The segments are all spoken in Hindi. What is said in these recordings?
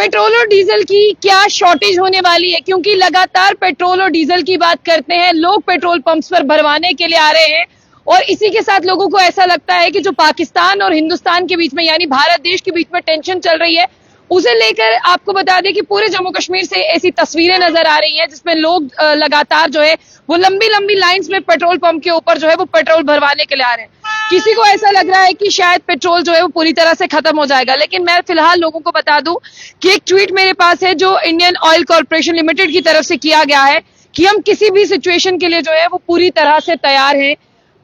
पेट्रोल और डीजल की क्या शॉर्टेज होने वाली है, क्योंकि लगातार पेट्रोल और डीजल की बात करते हैं, लोग पेट्रोल पंप्स पर भरवाने के लिए आ रहे हैं और इसी के साथ लोगों को ऐसा लगता है कि जो पाकिस्तान और हिंदुस्तान के बीच में यानी भारत देश के बीच में टेंशन चल रही है, उसे लेकर आपको बता दें कि पूरे जम्मू कश्मीर से ऐसी तस्वीरें नजर आ रही हैं जिसमें लोग लगातार जो है वो लंबी लंबी लाइंस में पेट्रोल पंप के ऊपर जो है वो पेट्रोल भरवाने के लिए आ रहे हैं। किसी को ऐसा लग रहा है कि शायद पेट्रोल जो है वो पूरी तरह से खत्म हो जाएगा, लेकिन मैं फिलहाल लोगों को बता दूं कि एक ट्वीट मेरे पास है जो इंडियन ऑयल कॉर्पोरेशन लिमिटेड की तरफ से किया गया है कि हम किसी भी सिचुएशन के लिए जो है वो पूरी तरह से तैयार हैं।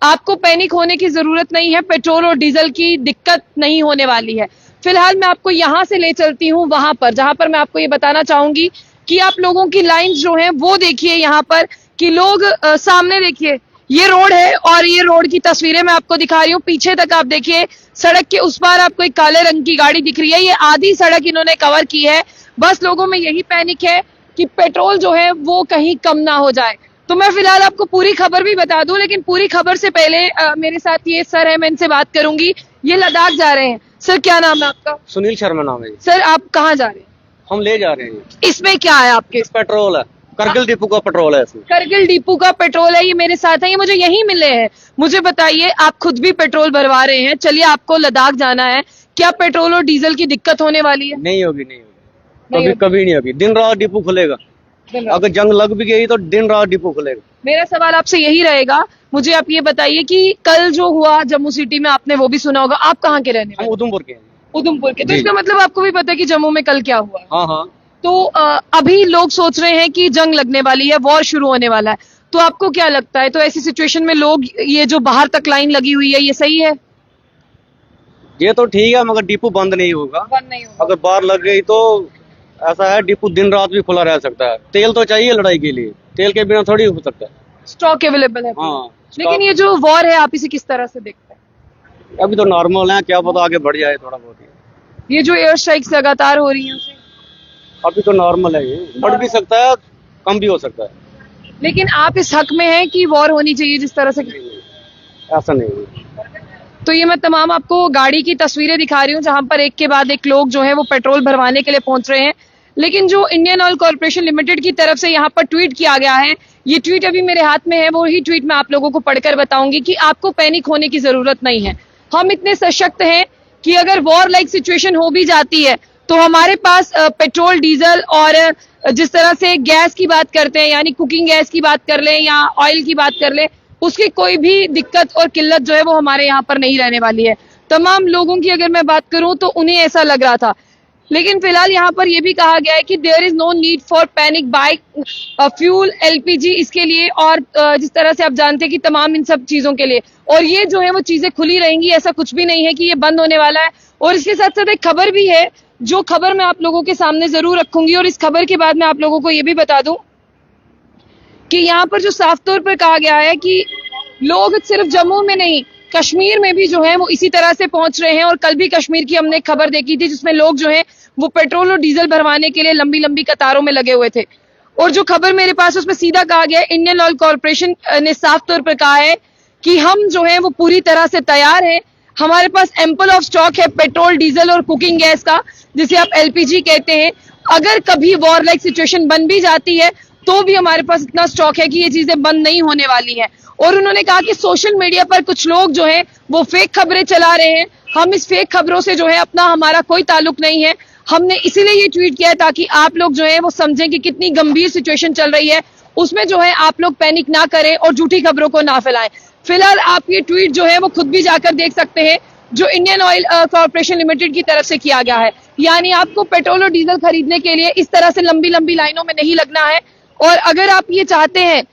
आपको पैनिक होने की जरूरत नहीं है, पेट्रोल और डीजल की दिक्कत नहीं होने वाली है। फिलहाल मैं आपको यहां से ले चलती हूं वहां पर, जहां पर मैं आपको ये बताना चाहूंगी कि आप लोगों की लाइन जो है वो देखिए यहाँ पर कि लोग सामने देखिए, ये रोड है और ये रोड की तस्वीरें मैं आपको दिखा रही हूँ। पीछे तक आप देखिए, सड़क के उस पार आपको एक काले रंग की गाड़ी दिख रही है, ये आधी सड़क इन्होंने कवर की है। बस लोगों में यही पैनिक है कि पेट्रोल जो है वो कहीं कम ना हो जाए। तो मैं फिलहाल आपको पूरी खबर भी बता दूं, लेकिन पूरी खबर से पहले मेरे साथ ये सर है, मैं इनसे बात करूंगी। ये लद्दाख जा रहे हैं। सर क्या नाम है आपका? सुनील शर्मा नाम है। सर आप कहाँ जा रहे हैं? हम ले जा रहे हैं। इसमें क्या है आपके? पेट्रोल है, करगिल डिपो का पेट्रोल है इसमें। करगिल डिपो का पेट्रोल है, ये मेरे साथ है, ये मुझे यहीं मिले हैं। मुझे बताइए, आप खुद भी पेट्रोल भरवा रहे हैं, चलिए आपको लद्दाख जाना है, क्या पेट्रोल और डीजल की दिक्कत होने वाली है? नहीं होगी, नहीं होगी, कभी नहीं होगी। दिन रात डिपो खुलेगा, अगर जंग लग भी गई तो दिन रात डिपो खुलेगा। मेरा सवाल आपसे यही रहेगा, मुझे आप ये बताइए कि कल जो हुआ जम्मू सिटी में, आपने वो भी सुना होगा, आप कहाँ के रहने हम वाले? उधमपुर के हैं। उधमपुर के, तो इसका मतलब आपको भी पता है कि जम्मू में कल क्या हुआ? हाँ हाँ। तो अभी लोग सोच रहे हैं कि जंग लगने वाली है, वॉर शुरू होने वाला है, तो आपको क्या लगता है? तो ऐसी सिचुएशन में लोग ये जो बाहर तक लाइन लगी हुई है, ये सही है? ये तो ठीक है, मगर डिपो बंद नहीं होगा। बंद नहीं होगा। अगर बाहर लग गई तो ऐसा है, डिपो दिन रात भी खुला रह सकता है। तेल तो चाहिए लड़ाई के लिए, तेल के बिना थोड़ी हो सकता है। स्टॉक अवेलेबल है। हाँ, लेकिन ये जो वॉर है, आप इसे किस तरह से देखते हैं? अभी तो नॉर्मल है, क्या पता आगे बढ़ जाए थोड़ा बहुत। ये जो एयर स्ट्राइक्स लगातार हो रही हैं, अभी तो नॉर्मल है, ये बढ़ भी सकता है, कम भी हो सकता है। लेकिन आप इस हक में हैं कि वॉर होनी चाहिए जिस तरह से? ऐसा नहीं है। तो ये मैं तमाम आपको गाड़ी की तस्वीरें दिखा रही हूँ जहां पर एक के बाद एक लोग जो है वो पेट्रोल भरवाने के लिए पहुंच रहे हैं। लेकिन जो इंडियन ऑयल कॉर्पोरेशन लिमिटेड की तरफ से यहाँ पर ट्वीट किया गया है, ये ट्वीट अभी मेरे हाथ में है, वो ही ट्वीट मैं आप लोगों को पढ़कर बताऊंगी कि आपको पैनिक होने की जरूरत नहीं है। हम इतने सशक्त हैं कि अगर वॉर लाइक सिचुएशन हो भी जाती है तो हमारे पास पेट्रोल, डीजल और जिस तरह से गैस की बात करते हैं, यानी कुकिंग गैस की बात कर लें या ऑयल की बात कर लें, उसकी कोई भी दिक्कत और किल्लत जो है वो हमारे यहाँ पर नहीं रहने वाली है। तमाम लोगों की अगर मैं बात करूं तो उन्हें ऐसा लग रहा था, लेकिन फिलहाल यहाँ पर यह भी कहा गया है कि there is no need for panic buy fuel, LPG इसके लिए, और जिस तरह से आप जानते हैं कि तमाम इन सब चीजों के लिए, और ये जो है वो चीजें खुली रहेंगी, ऐसा कुछ भी नहीं है कि ये बंद होने वाला है। और इसके साथ साथ एक खबर भी है, जो खबर मैं आप लोगों के सामने जरूर रखूंगी, और इस खबर के बाद मैं आप लोगों को ये भी बता दूं कि यहाँ पर जो साफ तौर पर कहा गया है कि लोग सिर्फ जम्मू में नहीं, कश्मीर में भी जो है वो इसी तरह से पहुंच रहे हैं। और कल भी कश्मीर की हमने खबर देखी थी जिसमें लोग जो है वो पेट्रोल और डीजल भरवाने के लिए लंबी लंबी कतारों में लगे हुए थे। और जो खबर मेरे पास उसमें सीधा कहा गया है, इंडियन ऑयल कॉर्पोरेशन ने साफ तौर पर कहा है कि हम जो है वो पूरी तरह से तैयार हैं, हमारे पास एम्पल ऑफ स्टॉक है पेट्रोल, डीजल और कुकिंग गैस का, जिसे आप एलपीजी कहते हैं। अगर कभी वॉर लाइक सिचुएशन बन भी जाती है तो भी हमारे पास इतना स्टॉक है कि ये चीजें बंद नहीं होने वाली हैं। और उन्होंने कहा कि सोशल मीडिया पर कुछ लोग जो है वो फेक खबरें चला रहे हैं, हम इस फेक खबरों से जो है हमारा कोई ताल्लुक नहीं है। हमने इसीलिए ये ट्वीट किया है ताकि आप लोग जो है वो समझें कि कितनी गंभीर सिचुएशन चल रही है, उसमें जो है आप लोग पैनिक ना करें और झूठी खबरों को ना फैलाएं। फिलहाल आप ये ट्वीट जो है वो खुद भी जाकर देख सकते हैं, जो इंडियन ऑयल कॉर्पोरेशन लिमिटेड की तरफ से किया गया है। यानी आपको पेट्रोल और डीजल खरीदने के लिए इस तरह से लंबी लंबी लाइनों में नहीं लगना है। और अगर आप ये चाहते हैं,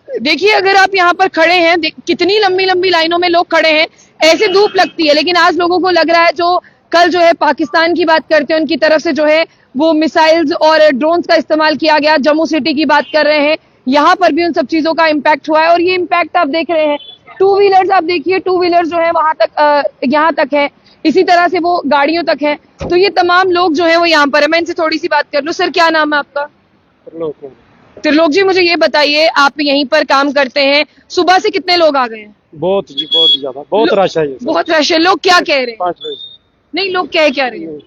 देखिए अगर आप यहाँ पर खड़े हैं, कितनी लंबी लंबी लाइनों में लोग खड़े हैं, ऐसे धूप लगती है, लेकिन आज लोगों को लग रहा है, जो कल जो है पाकिस्तान की बात करते हैं उनकी तरफ से जो है वो मिसाइल्स और ड्रोन्स का इस्तेमाल किया गया, जम्मू सिटी की बात कर रहे हैं, यहाँ पर भी उन सब चीजों का इम्पैक्ट हुआ है। और ये इम्पैक्ट आप देख रहे हैं, टू व्हीलर्स आप देखिए, टू व्हीलर्स जो है वहां तक यहाँ तक है, इसी तरह से वो गाड़ियों तक है। तो ये तमाम लोग जो है वो यहाँ पर है। मैं इनसे थोड़ी सी बात कर लूं। सर क्या नाम है आपका? त्रिलोक जी, मुझे ये बताइए, आप यहीं पर काम करते हैं, सुबह से कितने लोग आ गए हैं? बहुत जी, बहुत ज्यादा, बहुत रश है। बहुत रश है। लोग क्या कह रहे हैं? 5 बजे नहीं, लोग कह क्या रहे हैं?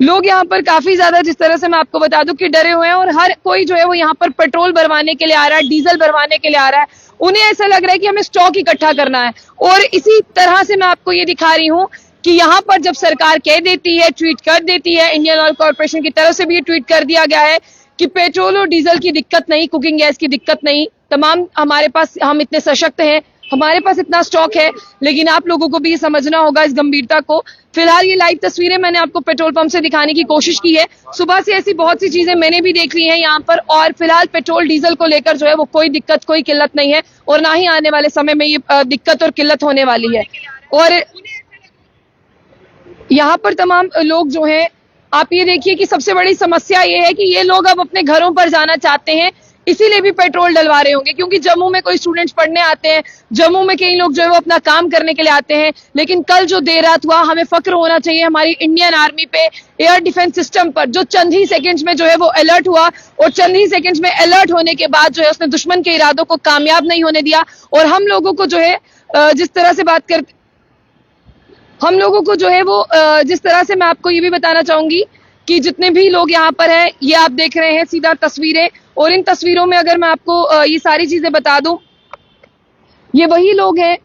लोग यहाँ पर काफी ज्यादा, जिस तरह से मैं आपको बता दूं कि डरे हुए हैं, और हर कोई जो है वो यहाँ पर पेट्रोल भरवाने के लिए आ रहा है, डीजल भरवाने के लिए आ रहा है। उन्हें ऐसा लग रहा है कि हमें स्टॉक इकट्ठा करना है। और इसी तरह से मैं आपको ये दिखा रही हूँ कि यहाँ पर जब सरकार कह देती है, ट्वीट कर देती है, इंडियन ऑयल कॉर्पोरेशन की तरफ से भी ये ट्वीट कर दिया गया है कि पेट्रोल और डीजल की दिक्कत नहीं, कुकिंग गैस की दिक्कत नहीं, तमाम हमारे पास, हम इतने सशक्त हैं, हमारे पास इतना स्टॉक है। लेकिन आप लोगों को भी ये समझना होगा इस गंभीरता को। फिलहाल ये लाइव तस्वीरें मैंने आपको पेट्रोल पंप से दिखाने की कोशिश की है। सुबह से ऐसी बहुत सी चीजें मैंने भी देख ली हैं यहाँ पर, और फिलहाल पेट्रोल डीजल को लेकर जो है वो कोई दिक्कत, कोई किल्लत नहीं है, और ना ही आने वाले समय में ये दिक्कत और किल्लत होने वाली है। और यहाँ पर तमाम लोग जो हैं, आप ये देखिए कि सबसे बड़ी समस्या ये है कि ये लोग अब अपने घरों पर जाना चाहते हैं, इसीलिए भी पेट्रोल डलवा रहे होंगे, क्योंकि जम्मू में कोई स्टूडेंट्स पढ़ने आते हैं, जम्मू में कई लोग जो है वो अपना काम करने के लिए आते हैं। लेकिन कल जो देर रात हुआ, हमें फक्र होना चाहिए हमारी इंडियन आर्मी पे, एयर डिफेंस सिस्टम पर, जो चंद ही सेकंड्स में जो है वो अलर्ट हुआ, और चंद ही सेकंड्स में अलर्ट होने के बाद जो है उसने दुश्मन के इरादों को कामयाब नहीं होने दिया। और हम लोगों को जो है जिस तरह से बात करते, हम लोगों को जो है वो जिस तरह से, मैं आपको ये भी बताना चाहूंगी कि जितने भी लोग यहाँ पर हैं, ये आप देख रहे हैं सीधा तस्वीरें, और इन तस्वीरों में अगर मैं आपको ये सारी चीजें बता दूं, ये वही लोग हैं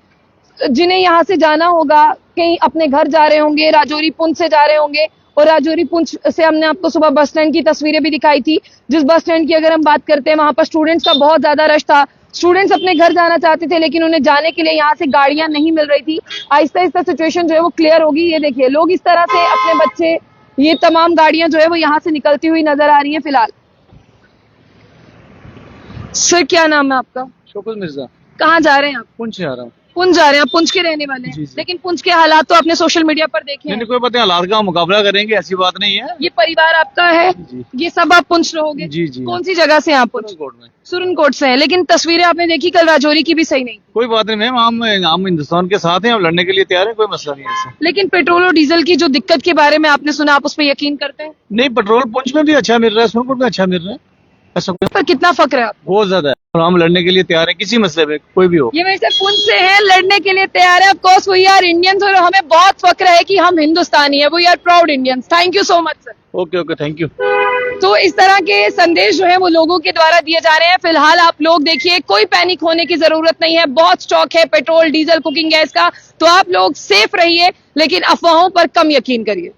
जिन्हें यहाँ से जाना होगा, कहीं अपने घर जा रहे होंगे, राजौरी पुंछ से जा रहे होंगे। और राजौरी पुंछ से हमने आपको सुबह बस स्टैंड की तस्वीरें भी दिखाई थी, जिस बस स्टैंड की अगर हम बात करते हैं, वहां पर स्टूडेंट्स का बहुत ज्यादा रश था। स्टूडेंट्स अपने घर जाना चाहते थे, लेकिन उन्हें जाने के लिए यहाँ से गाड़ियां नहीं मिल रही थी। आहिस्ता आहिस्ता सिचुएशन जो है वो क्लियर होगी। ये देखिए, लोग इस तरह से अपने बच्चे, ये तमाम गाड़ियां जो है वो यहाँ से निकलती हुई नजर आ रही हैं फिलहाल। सर, क्या नाम है आपका? शोकत मिर्जा। कहाँ जा रहे हैं आप? पुंछ जा रहा हूँ। पुंछ जा रहे हैं? आप पुंछ के रहने वाले हैं? जी, जी। लेकिन पुंछ के हालात तो आपने सोशल मीडिया पर देखे हैं। नहीं, कोई बात नहीं, हालात का मुकाबला करेंगे, ऐसी बात नहीं है। ये परिवार आपका है? जी। ये सब आप पुंछ रहोगे? जी, जी। कौन सी जगह से हैं आप? पुंछ कोर्ट में। सुरनकोट से हैं। लेकिन तस्वीरें आपने देखी कल राजौरी की भी सही नहीं। कोई बात नहीं मैम, हम हिंदुस्तान के साथ हैं, हम लड़ने के लिए तैयार हैं, कोई मसला नहीं है ऐसा। लेकिन पेट्रोल और डीजल की जो दिक्कत के बारे में आपने सुना, आप उस पर यकीन करते हैं? नहीं, पेट्रोल पुंछ में भी अच्छा मिल रहा है, सुरनकोट में अच्छा मिल रहा है, ऐसा पर कितना फक्र है आप? बहुत ज्यादा है, और हम लड़ने के लिए तैयार हैं, किसी मसले में कोई भी हो। ये वैसे पुंछ से हैं, लड़ने के लिए तैयार है। Of course we are Indians, और हमें बहुत फक्र है कि हम हिंदुस्तानी है। We are proud Indians. Thank you so much sir. Okay okay, thank you. तो इस तरह के संदेश जो है वो लोगों के द्वारा दिए जा रहे हैं। फिलहाल आप लोग देखिए, कोई पैनिक होने की जरूरत नहीं है, बहुत स्टॉक है पेट्रोल, डीजल, कुकिंग गैस का। तो आप लोग सेफ रहिए, लेकिन अफवाहों पर कम यकीन करिए।